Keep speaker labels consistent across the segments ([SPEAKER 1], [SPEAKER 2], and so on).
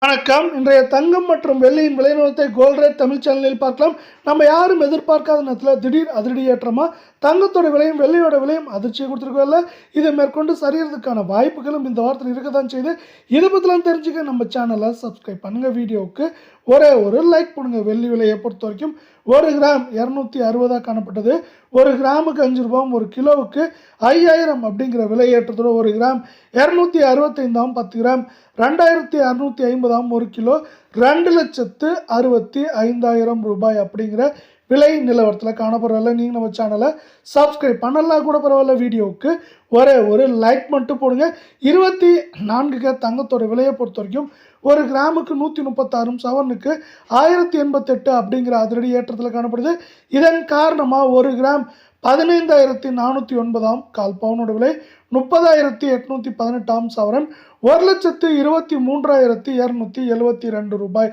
[SPEAKER 1] வணக்கம். இன்றைய தங்கம் மற்றும் வெள்ளியின் விலை நிலவரத்தை கோல்ட் ரேட் தமிழ் சேனலில் பார்க்கலாம். நம்ம யாரும் எதிர்பார்க்காத நேரத்தில் திடீர் அதிரடி ஏற்றமா தங்கத்தோட விலையும் வெள்ளியோட விலையும் அதிர்ச்சியை கொடுத்துருக்கோம்ல. இதை மேற்கொண்டு சரியறதுக்கான வாய்ப்புகளும் இந்த வாரத்தில் இருக்க தான் செய்யுது. இதை பற்றிலாம் தெரிஞ்சுக்க நம்ம சேனலை சப்ஸ்கிரைப் பண்ணுங்க. வீடியோவுக்கு ஒரே ஒரு லைக் பண்ணுங்க. வெள்ளி விலையை பொறுத்த வரைக்கும் 1 கிராம் 260 காணப்பட்டது. 1 கிராமுக்கு 5 ரூபாயும், 1 கிலோவுக்கு 5000 அப்படிங்கிற விலை ஏற்றத்தோட 1 கிராம் 265 10 கிராம் 2650 1 கிலோ 2,65,000 ரூபாய் அப்படிங்கிற விலை நிலவரத்தில் காணப்படுறதில்ல. நீங்கள் நம்ம சேனலை சப்ஸ்கிரைப் பண்ணலாம் கூட பரவாயில்ல. வீடியோவுக்கு ஒரே ஒரு லைக் மட்டும் போடுங்க. 24 தங்கத்தோட விலையை பொறுத்த வரைக்கும் 1 கிராமுக்கு 136 சவரனுக்கு 1088 அப்படிங்கிற அதிரடி ஏற்றத்தில் காணப்படுது. இதன் காரணமாக 1 கிராம் 15,409 கால் பவுனோட விலை 30,818 சவரன் 1,23,272 ரூபாய்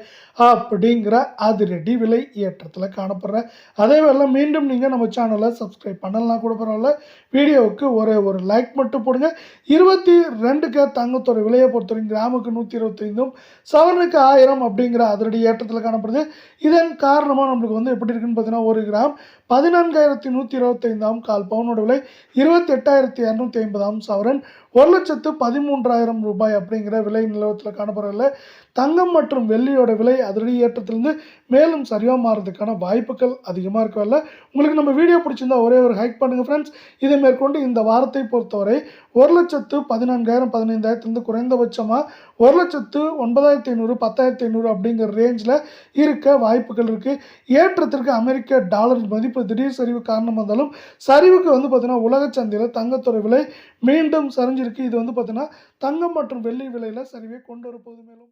[SPEAKER 1] அப்படிங்கிற அதிரடி விலை ஏற்றத்தில் காணப்படுற. அதே வேளை மீண்டும் நீங்கள் நம்ம சேனலை சப்ஸ்கிரைப் பண்ணலாம் கூட பரவாயில்ல. வீடியோவுக்கு ஒரே ஒரு லைக் மட்டும் போடுங்க. 22 தங்கத்தோட விலையை பொறுத்தவரைக்கும் கிராமுக்கு 125 சவரனுக்கு 1000 அப்படிங்கிற அதிரடி ஏற்றத்தில் காணப்படுது. இதன் காரணமாக நம்மளுக்கு எப்படி இருக்குன்னு பார்த்தீங்கன்னா 1 கிராம் 14,125 கால் பவுனோட விலை 28,250 சவரன் 1,13,000 ரூபாய் அப்படிங்கிற விலை நிலவரத்தில் காணப்படுறதில்ல. தங்கம் மற்றும் வெள்ளியோட விலை அதிரடி ஏற்றத்திலிருந்து மேலும் சரியாக மாறுறதுக்கான வாய்ப்புகள் அதிகமாக இருக்கவில்லை. உங்களுக்கு நம்ம வீடியோ பிடிச்சிருந்தா ஒரே ஒரு ஹைக் பண்ணுங்கள் ஃப்ரெண்ட்ஸ். இதை மேற்கொண்டு இந்த வாரத்தை பொறுத்தவரை 1,14,000 15,000 குறைந்தபட்சமாக 1,09,500 10,500 அப்படிங்கிற ரேஞ்சில் இருக்க வாய்ப்புகள் இருக்குது. ஏற்றத்திற்கு அமெரிக்க டாலர் மதிப்பு திடீர் சரிவு காரணமாக இருந்தாலும் சரிவுக்கு பார்த்தீங்கன்னா உலக சந்தையில் தங்கத்தோட விலை மீண்டும் சரிஞ்சிருக்கு. இது பார்த்தீங்கன்னா தங்கம் மற்றும் வெள்ளி விலையில் சரிவை கொண்டு வரப்போகுது. மேலும்